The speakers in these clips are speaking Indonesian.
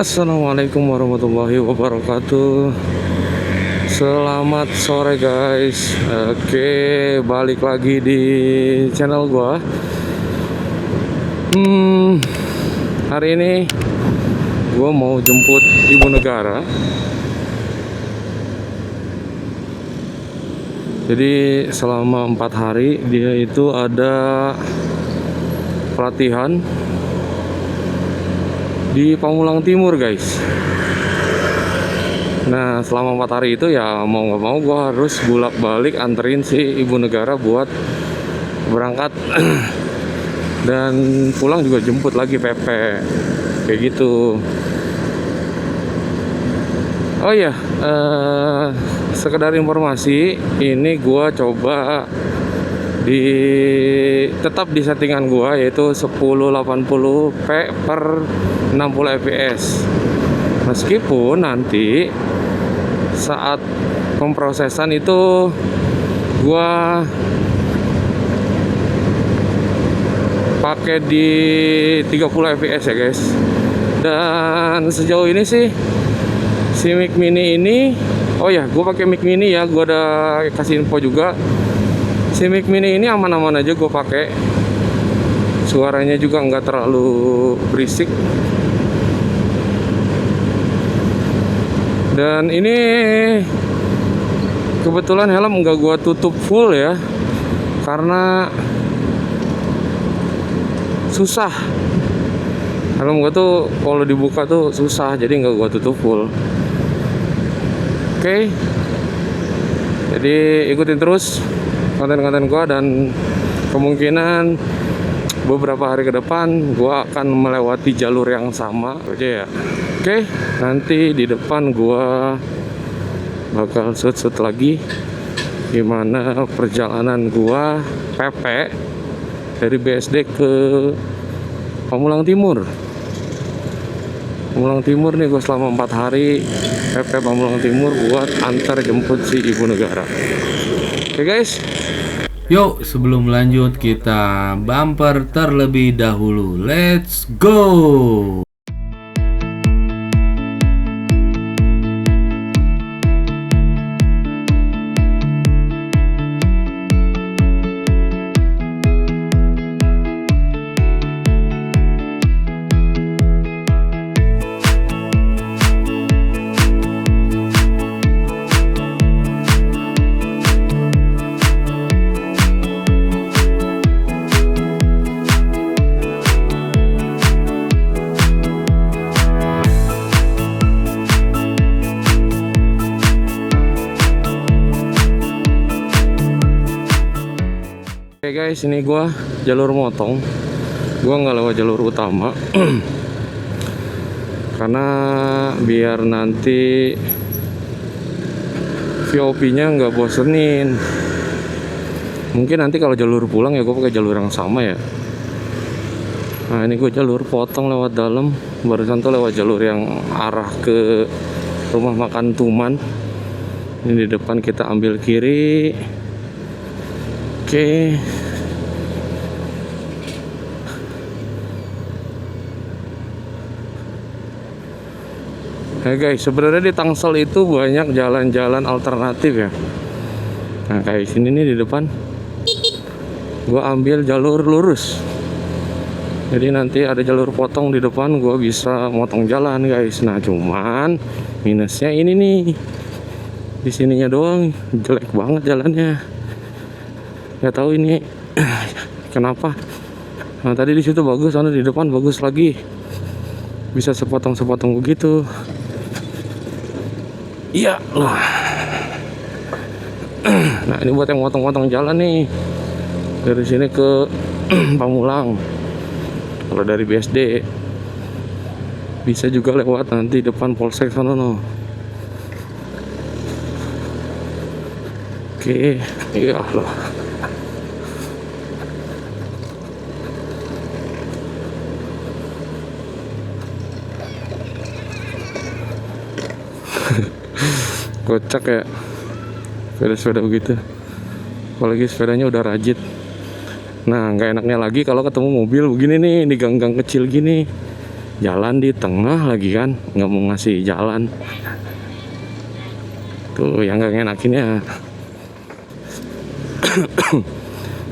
Assalamualaikum warahmatullahi wabarakatuh. Selamat sore guys. Oke, balik lagi di channel gua. Hari ini gua mau jemput ibu negara. Jadi selama 4 hari dia itu ada pelatihan di Pamulang Timur guys. Nah selama 4 hari itu ya mau nggak mau gue harus bolak-balik anterin si ibu negara buat berangkat dan pulang juga jemput lagi PP kayak gitu. Oh iya, sekedar informasi, ini gue coba tetap di settingan gua yaitu 1080p per 60 fps. Meskipun nanti saat pemrosesan itu gua pakai di 30 fps ya guys. Dan sejauh ini sih si mic mini ini, oh ya gua pakai mic mini ya, gua udah kasih info juga. Si mic mini ini aman-aman aja gue pakai, suaranya juga nggak terlalu berisik. Dan ini kebetulan helm nggak gue tutup full ya, karena susah. Helm gue tuh kalau dibuka tuh susah, jadi nggak gue tutup full. Oke, jadi ikutin terus konten-konten gua, dan kemungkinan beberapa hari ke depan gua akan melewati jalur yang sama aja ya. Oke, nanti di depan gua bakal shoot lagi gimana perjalanan gua PP dari BSD ke Pamulang Timur. Pamulang Timur nih gua selama 4 hari PP Pamulang Timur buat antar jemput si ibu negara. Oke guys. Yuk, sebelum lanjut kita bumper terlebih dahulu. Let's go! Oke guys, ini gua jalur motong, gua nggak lewat jalur utama karena biar nanti VOP-nya nggak bosenin. Mungkin nanti kalau jalur pulang ya gua pakai jalur yang sama ya. Nah ini gua jalur potong lewat dalam, barusan tuh lewat jalur yang arah ke rumah makan Tuman. Ini di depan kita ambil kiri. Oke. Hey guys, sebenarnya di Tangsel itu banyak jalan-jalan alternatif ya. Nah kayak sini nih di depan, gua ambil jalur lurus. Jadi nanti ada jalur potong di depan, gua bisa motong jalan guys. Nah cuman minusnya ini nih, di sininya doang jelek banget jalannya. Nggak tahu ini kenapa. Nah tadi di situ bagus, sana di depan bagus lagi, bisa sepotong-sepotong begitu. Iya loh. Nah ini buat yang motong-motong jalan nih, dari sini ke Pamulang. Kalau dari BSD bisa juga lewat nanti depan Polsek sana no. Oke, iya loh. Kocak ya sepeda-sepeda begitu, apalagi sepedanya udah rajit. Nah nggak enaknya lagi kalau ketemu mobil begini nih di gang-gang kecil gini, jalan di tengah lagi kan, nggak mau ngasih jalan. Tuh yang gak enakin ya.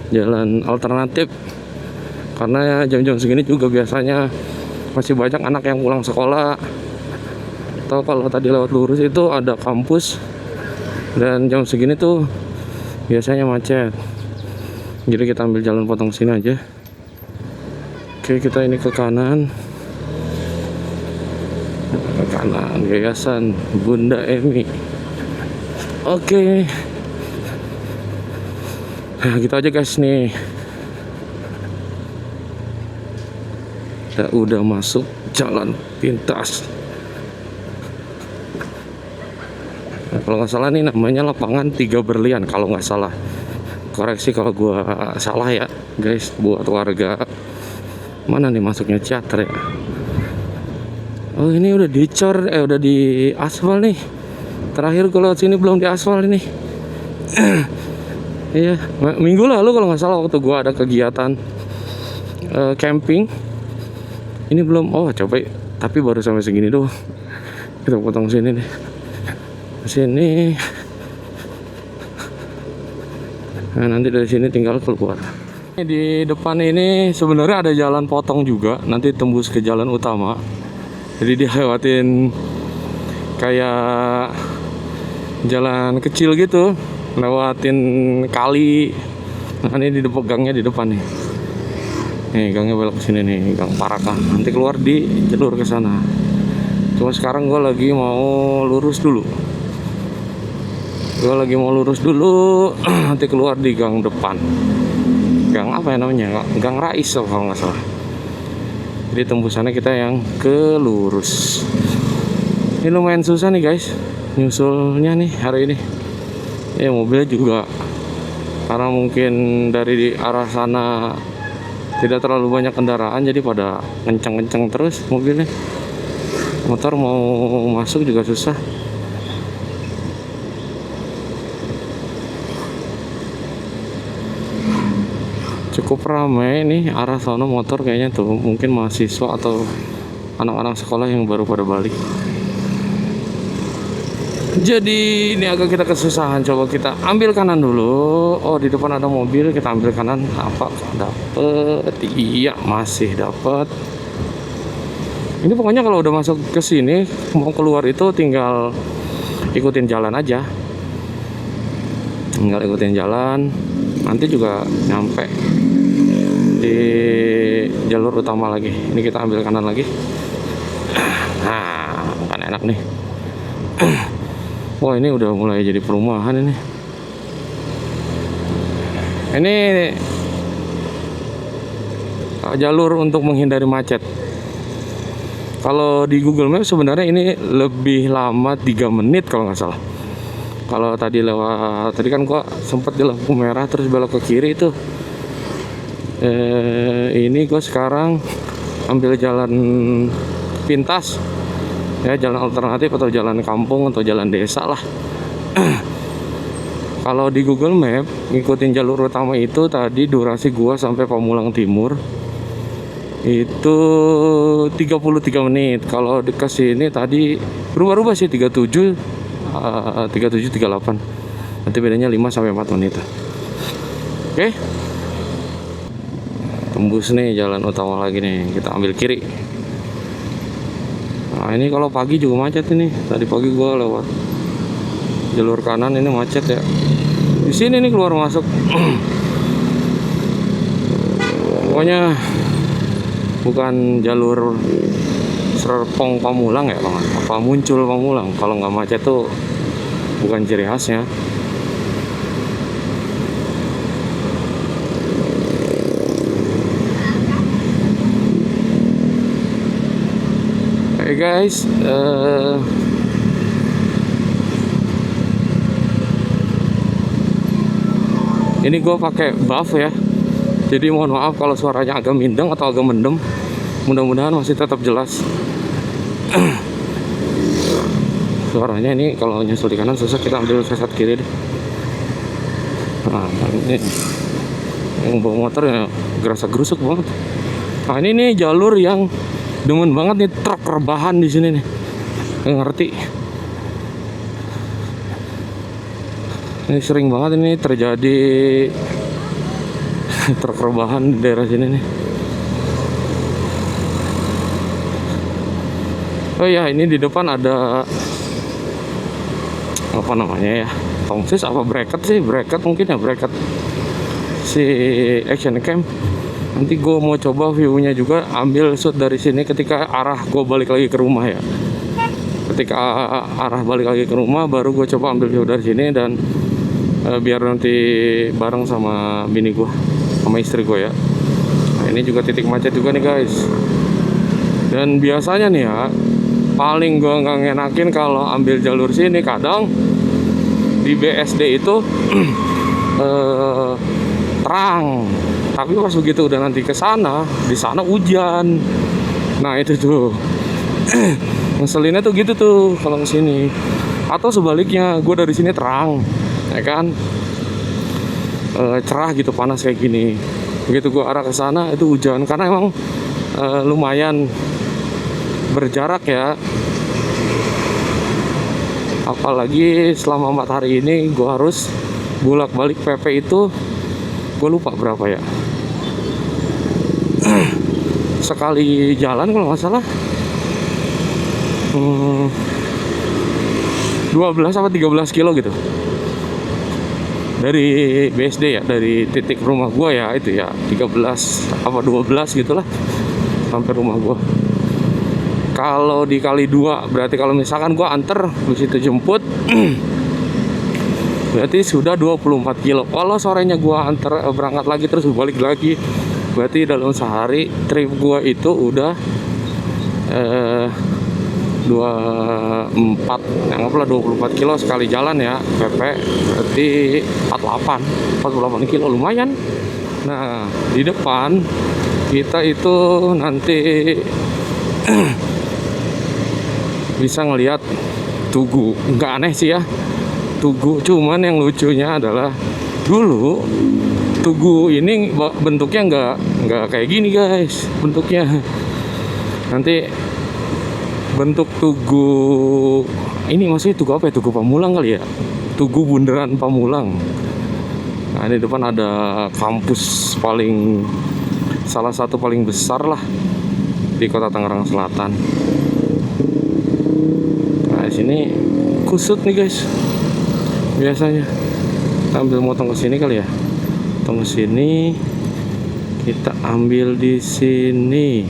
Jalan alternatif, karena ya jam-jam segini juga biasanya masih banyak anak yang pulang sekolah, atau kalau tadi lewat lurus itu ada kampus, dan jam segini tuh biasanya macet. Jadi kita ambil jalan potong sini aja. Oke, kita ini ke kanan. Ke kanan, Yayasan Bunda Emi. Oke. Nah, gitu aja guys nih. Kita udah masuk jalan pintas. Nah, kalau nggak salah nih namanya lapangan 3 Berlian kalau nggak salah. Koreksi kalau gua salah ya guys, buat warga. Mana nih masuknya Ciater ya? Oh, ini udah dicor, udah di aspal nih. Terakhir gue lewat sini belum di aspal ini. Iya, minggu lalu kalau nggak salah waktu gua ada kegiatan camping. Ini belum. Oh, coba. Tapi baru sampai segini doang. Kita potong sini nih. Sini. Nah, nanti dari sini tinggal keluar. Di depan ini sebenarnya ada jalan potong juga. Nanti tembus ke jalan utama. Jadi dia lewatin kayak jalan kecil gitu, lewatin kali. Nah, ini di depan gangnya di depan nih. Nih gangnya belok ke sini nih, Gang Parakan. Nanti keluar di jalur ke sana. Cuma sekarang gue lagi mau lurus dulu. Nanti keluar di gang depan. Gang apa ya namanya? Gang Rais kalau nggak salah. Jadi tembusannya kita yang ke lurus. Ini lumayan susah nih guys, nyusulnya nih hari ini. Ya mobilnya juga, karena mungkin dari arah sana tidak terlalu banyak kendaraan, jadi pada kenceng-kenceng terus mobilnya. Motor mau masuk juga susah. Cukup ramai nih arah sana motor kayaknya tuh, mungkin mahasiswa atau anak-anak sekolah yang baru pada balik. Jadi ini agak kita kesusahan. Coba kita ambil kanan dulu. Oh, di depan ada mobil, kita ambil kanan. Apa dapet? Iya, masih dapet. Ini pokoknya kalau udah masuk ke sini mau keluar itu tinggal ikutin jalan aja. Tinggal ikutin jalan. Nanti juga nyampe di jalur utama lagi. Ini kita ambil kanan lagi. Nah, kan enak nih. Wah, ini udah mulai jadi perumahan ini. Ini jalur untuk menghindari macet. Kalau di Google Maps sebenarnya ini lebih lama 3 menit kalau nggak salah. Kalau tadi kan gua sempet di lampu merah terus belok ke kiri itu. Ini gua sekarang ambil jalan pintas. Ya, jalan alternatif atau jalan kampung atau jalan desa lah. Kalau di Google Map ngikutin jalur utama itu tadi durasi gua sampai Pamulang Timur itu 33 menit. Kalau ke sini tadi berubah-ubah sih 37 38. Nanti bedanya 5 sampai 4 menit. Oke. Tembus nih jalan utama lagi nih. Kita ambil kiri. Nah, ini kalau pagi juga macet ini. Tadi pagi gua lewat jalur kanan ini macet ya. Di sini nih keluar masuk. Pokoknya bukan jalur Serpong Pamulang ya, Bang. Apa Muncul Pamulang. Kalau nggak macet tuh bukan ciri khasnya. Oke guys, ini gue pakai buff ya, jadi mohon maaf kalau suaranya agak mindeng atau agak mendem. Mudah-mudahan masih tetap jelas. Suaranya ini kalau nyusul di kanan susah, kita ambil sesat kiri deh. Nah, ini yang bawa motor ya gerasa gerusuk banget. Nah, ini nih jalur yang demen banget nih truk rebahan di sini nih. Nggak ngerti. Ini sering banget ini terjadi truk rebahan di daerah sini nih. Oh iya, ini di depan ada apa namanya ya? Tongsis apa bracket sih? Bracket mungkin ya, bracket si action cam. Nanti gue mau coba view-nya juga, ambil shoot dari sini ketika arah gue balik lagi ke rumah ya. Ketika arah balik lagi ke rumah baru gue coba ambil view dari sini, dan biar nanti bareng sama bini gue, sama istri gue ya. Nah, ini juga titik macet juga nih guys. Dan biasanya nih ya, paling gue nggak ngenakin kalau ambil jalur sini, kadang di BSD itu terang, tapi pas begitu udah nanti ke sana, di sana hujan. Nah itu tuh ngeselinnya tuh gitu tuh kalau ke sini. Atau sebaliknya, gue dari sini terang, ya kan, cerah gitu, panas kayak gini. Begitu gue arah ke sana itu hujan, karena emang lumayan berjarak ya. Apalagi selama 4 hari ini gue harus bolak-balik PP itu, gue lupa berapa ya, sekali jalan kalau nggak salah 12 apa 13 kilo gitu dari BSD ya, dari titik rumah gue ya, itu ya 13 apa 12 gitulah sampai rumah gue. Kalau dikali 2 berarti kalau misalkan gue anter habis itu jemput berarti sudah 24 kilo. Kalau sorenya gue anter berangkat lagi terus balik lagi, berarti dalam sehari trip gue itu udah 24, anggaplah 24 kilo sekali jalan ya, PP berarti 48 kilo, lumayan. Nah di depan kita itu nanti bisa ngelihat Tugu. Nggak aneh sih ya Tugu, cuman yang lucunya adalah dulu Tugu ini bentuknya nggak kayak gini guys. Bentuknya nanti bentuk Tugu ini maksudnya Tugu apa ya, Tugu Pamulang kali ya, Tugu Bundaran Pamulang. Nah di depan ada kampus salah satu paling besar lah di kota Tangerang Selatan. Nah di sini kusut nih guys. Biasanya kita ambil motong ke sini kali ya. Motong ke sini, kita ambil di sini.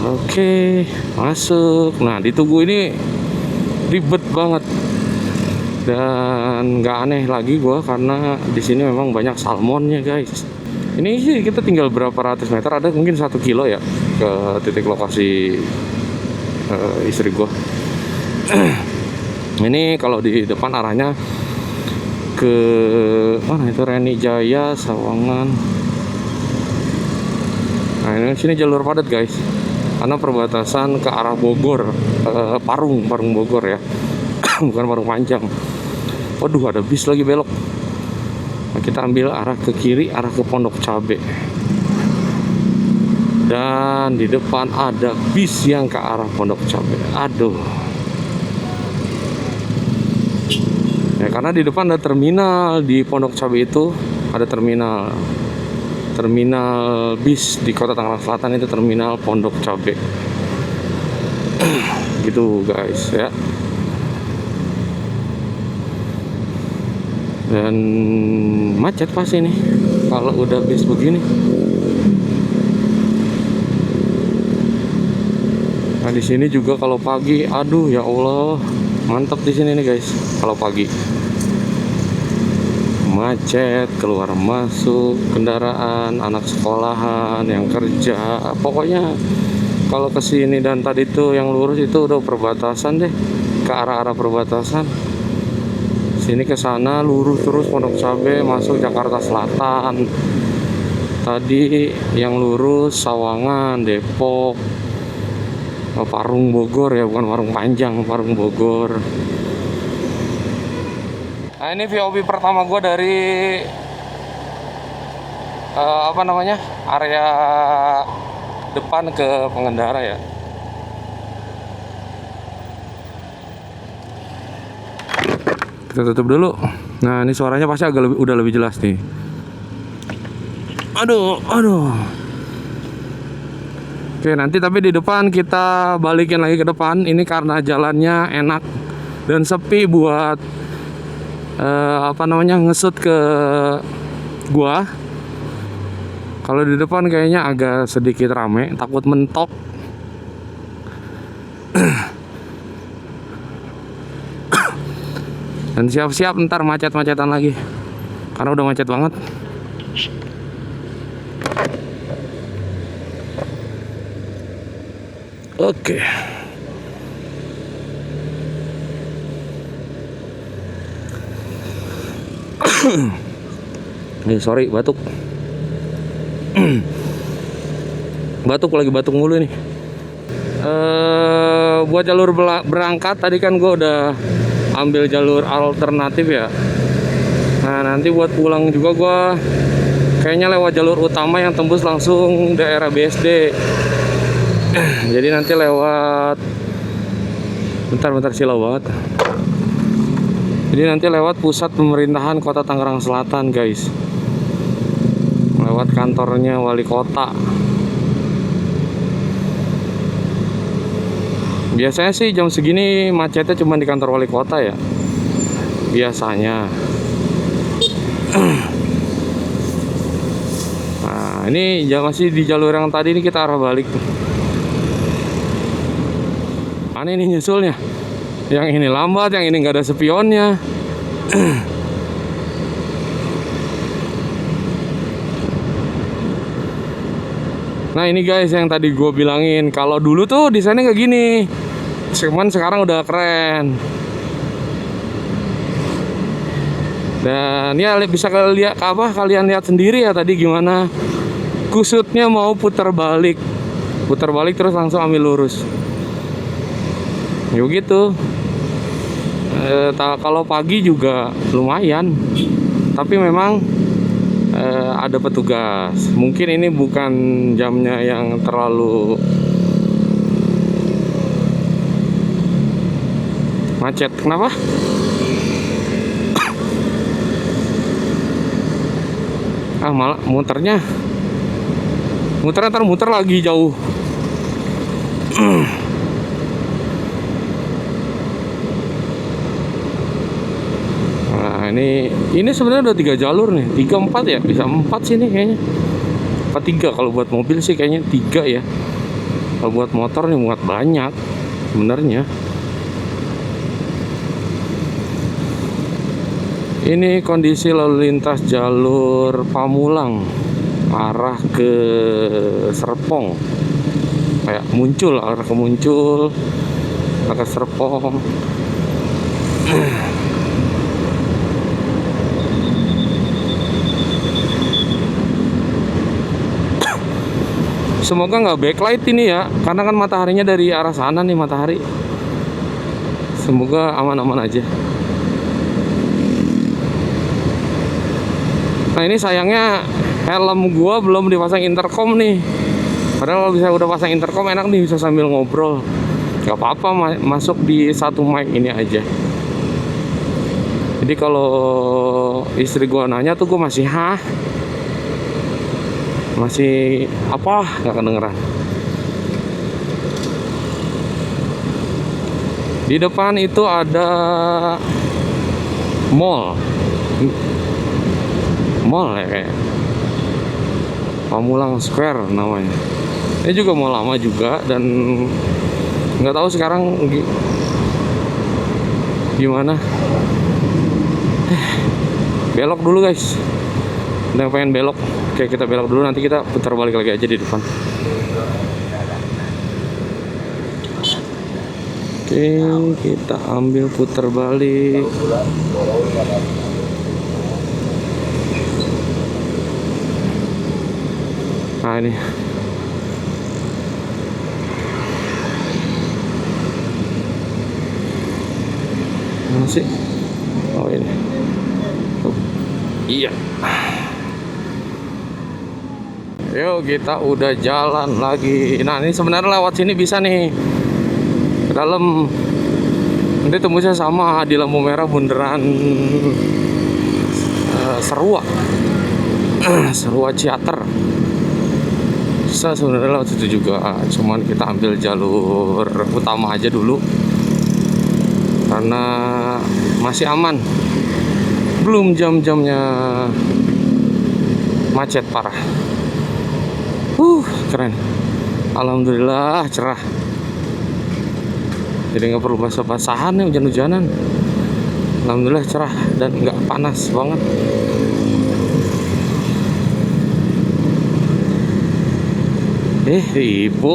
Oke, masuk. Nah di Tugu ini ribet banget. Dan nggak aneh lagi gua karena di sini memang banyak salmonnya guys. Ini sih kita tinggal berapa ratus meter, ada mungkin 1 kilo ya ke titik lokasi istri gua. Ini kalau di depan arahnya ke mana itu, Reni Jaya, Sawangan. Nah ini sini jalur padat guys, karena perbatasan ke arah Bogor, Parung Bogor ya. Bukan Parung Panjang. Waduh ada bis lagi belok. Nah, kita ambil arah ke kiri, arah ke Pondok Cabe. Dan di depan ada bis yang ke arah Pondok Cabe. Aduh. Ya karena di depan ada terminal, di Pondok Cabe itu ada terminal bis di kota Tangerang Selatan, itu terminal Pondok Cabe. Gitu guys ya. Dan macet pasti nih kalau udah bis begini. Nah di sini juga kalau pagi, aduh ya Allah, mantap di sini nih guys. Kalau pagi macet, keluar masuk kendaraan, anak sekolahan, yang kerja, pokoknya kalau kesini dan tadi tuh yang lurus itu udah perbatasan deh, ke arah-arah perbatasan. Sini ke sana lurus terus Pondok Cabe masuk Jakarta Selatan. Tadi yang lurus Sawangan, Depok, Parung Bogor ya, bukan Parung Panjang, Parung Bogor. Nah ini VOB pertama gue dari area depan ke pengendara ya. Kita tutup dulu. Nah, ini suaranya pasti udah lebih jelas nih. Aduh. Oke, nanti tapi di depan kita balikin lagi ke depan. Ini karena jalannya enak dan sepi buat ngesut ke gua. Kalau di depan kayaknya agak sedikit rame, takut mentok. Dan siap-siap ntar macet-macetan lagi, karena udah macet banget. Oke. Sorry, batuk. Batuk mulu nih. Buat jalur berangkat tadi kan gue udah ambil jalur alternatif ya. Nah, nanti buat pulang juga gue kayaknya lewat jalur utama yang tembus langsung daerah BSD. Jadi nanti lewat bentar silau banget. Jadi nanti lewat pusat pemerintahan Kota Tangerang Selatan, guys. Lewat kantornya wali kota. Biasanya sih jam segini macetnya cuma di kantor wali kota ya. Biasanya. Nah, ini masih di jalur yang tadi, ini kita arah balik. Aneh nih nyusulnya. Yang ini lambat, yang ini nggak ada spionnya. Nah, ini guys yang tadi gue bilangin, kalau dulu tuh desainnya kayak gini, cuman sekarang udah keren. Dan ya bisa kalian lihat sendiri ya tadi gimana kusutnya mau putar balik terus langsung ambil lurus. Yuk gitu. Kalau pagi juga lumayan, tapi memang ada petugas. Mungkin ini bukan jamnya yang terlalu macet. Kenapa? Malah muter lagi jauh. Nah, ini sebenarnya udah 3 jalur nih, 3 4 ya, bisa 4 sih nih kayaknya. Apa 3 kalau buat mobil sih kayaknya 3 ya. Kalau buat motor nih muat banyak sebenarnya. Ini kondisi lalu lintas jalur Pamulang arah ke Serpong. Kayak arah ke Muncul, arah ke Serpong. Semoga nggak backlight ini ya, karena kan mataharinya dari arah sana nih matahari. Semoga aman-aman aja. Nah, ini sayangnya helm gua belum dipasang intercom nih. Padahal kalau bisa udah pasang intercom enak nih, bisa sambil ngobrol. Gak apa-apa masuk di satu mic ini aja. Jadi kalau istri gua nanya tuh gua masih masih apa, nggak kedengeran. Di depan itu ada mall ya kayak Pamulang Square namanya. Ini juga mall lama juga, dan nggak tahu sekarang gimana. Belok dulu guys, udah pengen belok. Oke, kita belok dulu, nanti kita putar balik lagi aja di depan. Oke, kita ambil putar balik. Nah, ini mana sih? Oh, ini. Iya. Yuk kita udah jalan lagi. Nah ini sebenarnya lewat sini bisa nih ke dalam. Nanti tembusnya sama di lampu merah bundaran Serua. Serua Ciater. Bisa sebenarnya lewat situ juga. Cuman kita ambil jalur utama aja dulu. Karena masih aman. Belum jam-jamnya macet parah. Keren. Alhamdulillah cerah. Jadi nggak perlu basah-basahan nih, hujan-hujanan. Alhamdulillah cerah dan nggak panas banget. Ibu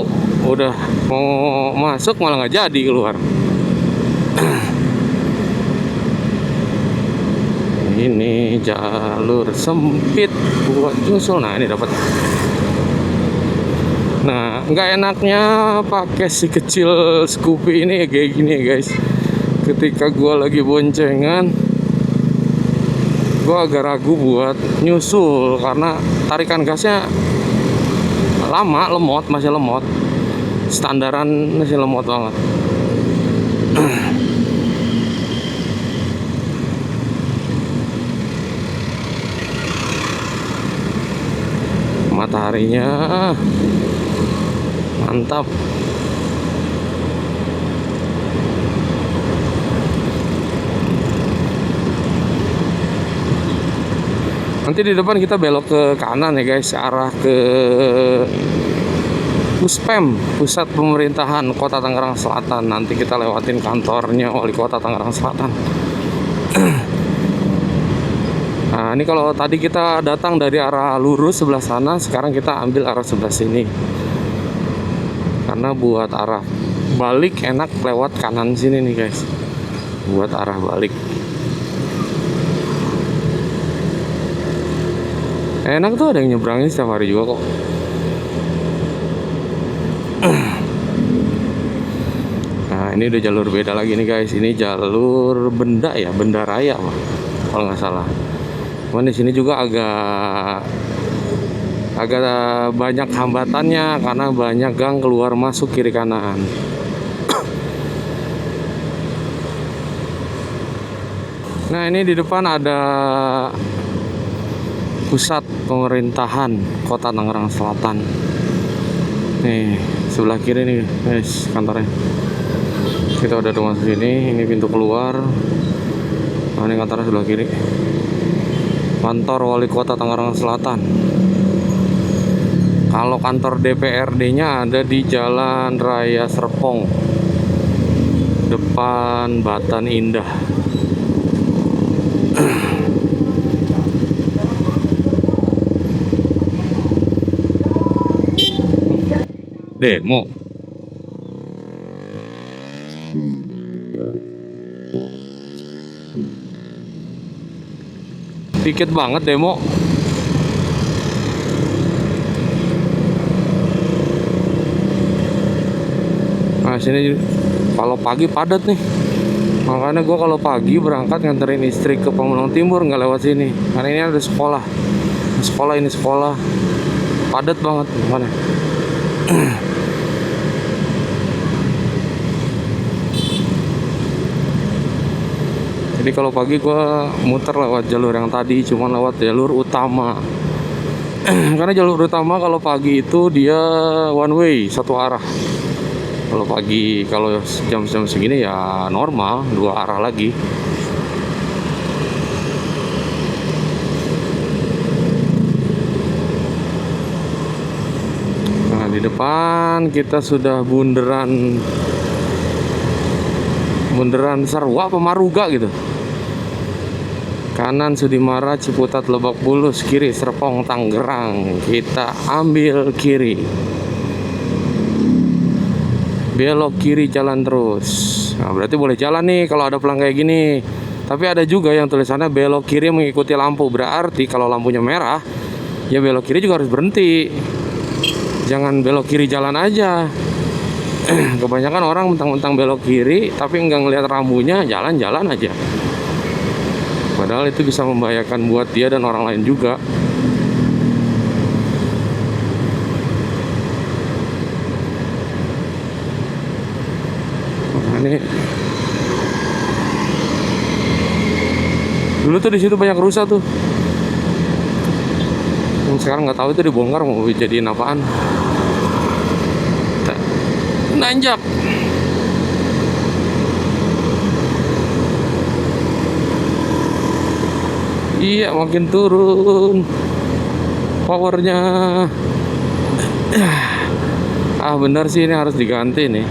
udah mau masuk malah nggak jadi keluar. Ini jalur sempit buat nyusul. Nah ini dapat. Nah, nggak enaknya pakai si kecil Scoopy ini kayak gini ya guys. Ketika gua lagi boncengan, gua agak ragu buat nyusul karena tarikan gasnya lama, lemot, masih lemot. Standaran masih lemot banget. Mataharinya mantap. Nanti di depan kita belok ke kanan ya guys, arah ke Puspem, Pusat Pemerintahan Kota Tangerang Selatan. Nanti kita lewatin kantornya Wali Kota Tangerang Selatan. Nah ini kalau tadi kita datang dari arah lurus sebelah sana, sekarang kita ambil arah sebelah sini. Karena buat arah balik enak lewat kanan sini nih guys. Buat arah balik enak tuh, ada yang nyebrangin setiap hari juga kok. Nah ini udah jalur beda lagi nih guys. Ini jalur Benda ya, Benda Raya kalau nggak salah. Cuman di sini juga agak banyak hambatannya karena banyak gang keluar masuk kiri kanan. Nah ini di depan ada Pusat Pemerintahan Kota Tangerang Selatan. Nih sebelah kiri nih guys kantornya. Kita udah masuk sini. Ini pintu keluar. Nah ini kantornya sebelah kiri. Kantor Wali Kota Tangerang Selatan. Kalau kantor DPRD-nya ada di Jalan Raya Serpong, depan Batan Indah. Demo. Dikit banget demo. Nah sini kalau pagi padat nih. Makanya gue kalau pagi berangkat nganterin istri ke Pamulang Timur nggak lewat sini. Karena ini ada sekolah. Ini sekolah. Padat banget mana. Jadi kalau pagi gue muter lewat jalur yang tadi, cuma lewat jalur utama. Karena jalur utama kalau pagi itu dia one way, satu arah. Kalau pagi, kalau jam-jam segini ya normal, dua arah lagi. Nah di depan kita sudah bundaran Serua apa Maruga gitu. Kanan Sudimara, Ciputat, Lebak Bulus, kiri Serpong, Tangerang. Kita ambil kiri. Belok kiri jalan terus. Nah, berarti boleh jalan nih kalau ada pelang kayak gini. Tapi ada juga yang tulisannya belok kiri mengikuti lampu. Berarti kalau lampunya merah, ya belok kiri juga harus berhenti. Jangan belok kiri jalan aja. Kebanyakan orang mentang-mentang belok kiri tapi nggak ngelihat rambunya, jalan-jalan aja. Padahal itu bisa membahayakan buat dia dan orang lain juga. Ini dulu tuh di situ banyak rusa tuh. Sekarang nggak tahu itu dibongkar mau dijadiin apaan. Nanjak. Iya, makin turun powernya. Bener sih, ini harus diganti nih.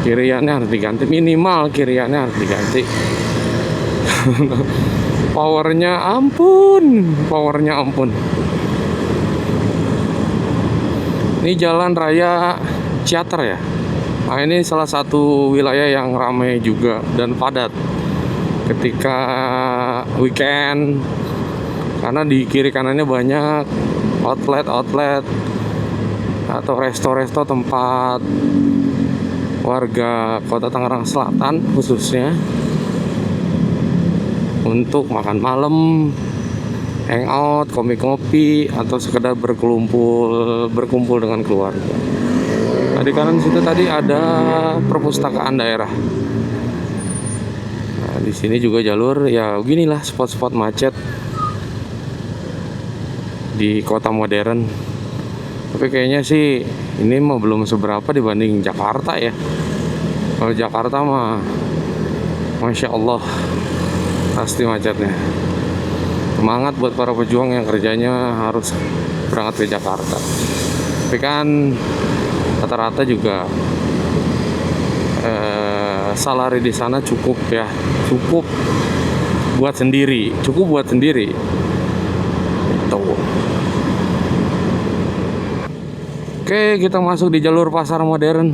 Kiriannya harus diganti, minimal kiriannya harus diganti. Powernya ampun. Ini jalan raya Ciater ya. Nah, ini salah satu wilayah yang ramai juga dan padat ketika weekend, karena di kiri kanannya banyak outlet atau resto tempat warga Kota Tangerang Selatan khususnya untuk makan malam, hangout, kopi atau sekedar berkumpul dengan keluarga. Nah, di kanan situ tadi ada perpustakaan daerah. Nah, di sini juga jalur ya beginilah, spot-spot macet di kota modern. Tapi kayaknya sih ini mah belum seberapa dibanding Jakarta ya. Kalau Jakarta mah Masya Allah pasti macetnya. Semangat buat para pejuang yang kerjanya harus berangkat ke Jakarta. Tapi kan rata-rata juga salari di sana cukup buat sendiri. Tuh. Oke, kita masuk di jalur pasar modern.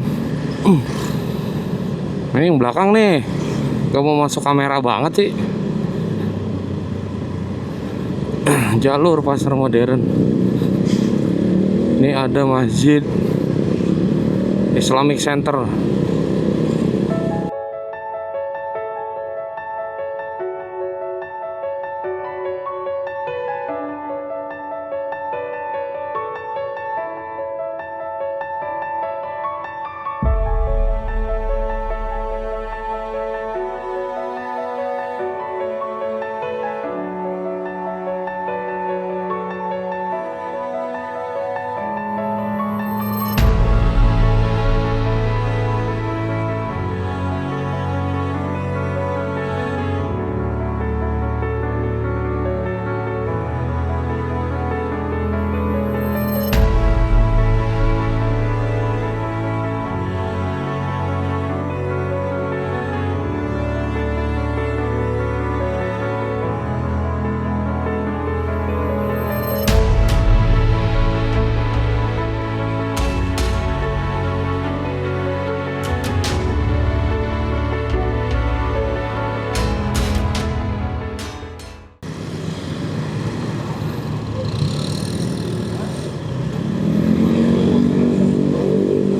Ini yang belakang nih, gak mau masuk kamera banget sih. Jalur pasar modern. Ini ada masjid Islamic Center.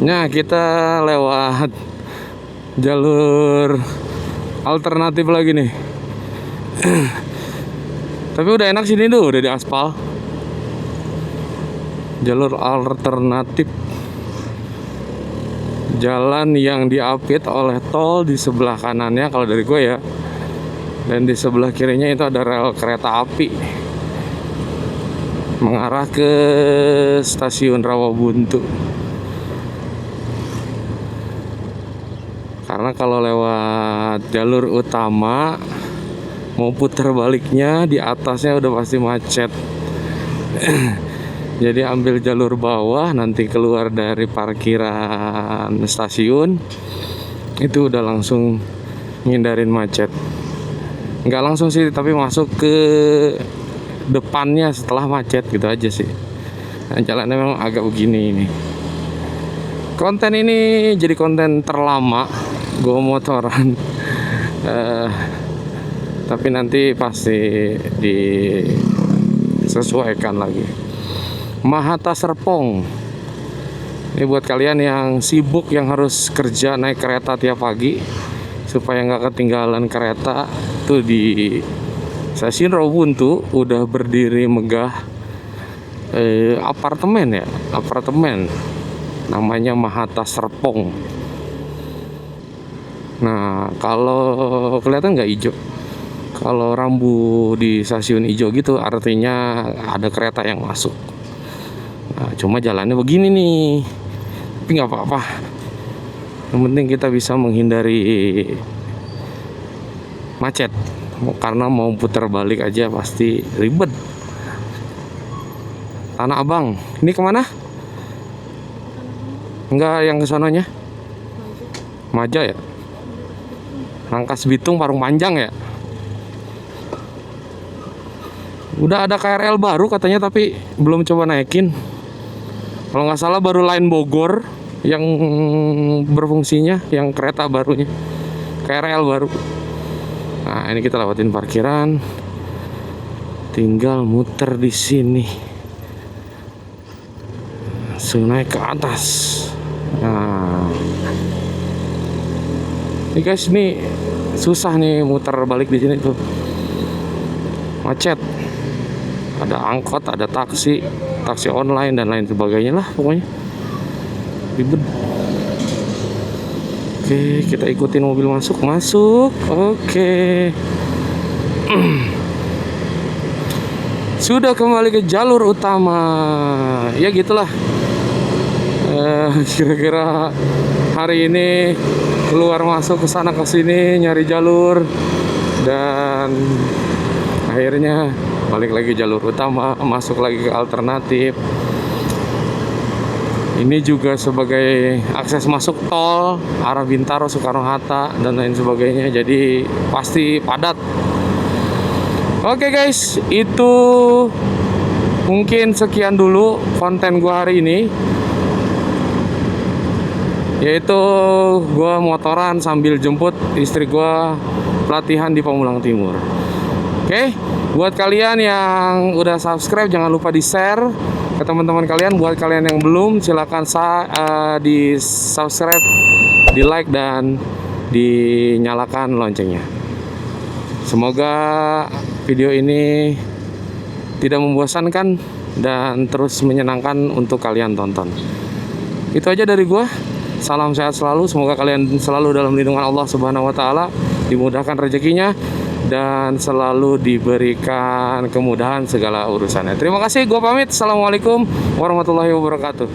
Nah, kita lewat jalur alternatif lagi nih. Tapi udah enak sini tuh, udah di aspal. Jalur alternatif, jalan yang diapit oleh tol di sebelah kanannya kalau dari gue ya, dan di sebelah kirinya itu ada rel kereta api mengarah ke stasiun Rawabuntu. Karena kalau lewat jalur utama mau putar baliknya di atasnya udah pasti macet. Jadi ambil jalur bawah, nanti keluar dari parkiran stasiun itu udah langsung ngindarin macet. Nggak langsung sih, tapi masuk ke depannya setelah macet gitu aja sih. Nah, jalannya memang agak begini ini. Konten ini jadi konten terlama gue motoran, tapi nanti pasti disesuaikan lagi. Mahata Serpong ini buat kalian yang sibuk, yang harus kerja naik kereta tiap pagi supaya nggak ketinggalan kereta. Tuh di stasiun Rawabuntu udah berdiri megah apartemen namanya Mahata Serpong. Nah, kalau kelihatan nggak hijau? Kalau rambu di stasiun hijau gitu artinya ada kereta yang masuk. Nah, cuma jalannya begini nih. Tapi nggak apa-apa. Yang penting kita bisa menghindari macet. Karena mau putar balik aja pasti ribet. Tanah Abang. Ini kemana? Enggak, yang ke sononya? Maja ya? Rangkas Bitung, Parung Panjang ya? Udah ada KRL baru katanya tapi belum coba naikin. Kalau nggak salah baru Line Bogor yang berfungsinya, yang kereta barunya. KRL baru. Nah, ini kita lewatin parkiran. Tinggal muter di sini. Langsung naik ke atas. Nah. Ini guys, ini susah nih muter balik di sini tuh. Macet. Ada angkot, ada taksi online dan lain sebagainya lah pokoknya. Ribet. Oke, kita ikutin mobil masuk. Oke. Sudah kembali ke jalur utama. Ya gitulah. Kira-kira hari ini keluar masuk ke sana ke sini nyari jalur dan akhirnya balik lagi jalur utama, masuk lagi ke alternatif. Ini juga sebagai akses masuk tol arah Bintaro, Soekarno-Hatta dan lain sebagainya. Jadi pasti padat. Oke guys, itu mungkin sekian dulu konten gua hari ini. Yaitu gua motoran sambil jemput istri gua pelatihan di Pamulang Timur. Oke, buat kalian yang udah subscribe jangan lupa di-share ke teman-teman kalian. Buat kalian yang belum silakan di subscribe, di like dan dinyalakan loncengnya. Semoga video ini tidak membosankan dan terus menyenangkan untuk kalian tonton. Itu aja dari gua. Salam sehat selalu. Semoga kalian selalu dalam lindungan Allah Subhanahu wa taala, dimudahkan rezekinya dan selalu diberikan kemudahan segala urusannya. Terima kasih, gua pamit. Assalamualaikum warahmatullahi wabarakatuh.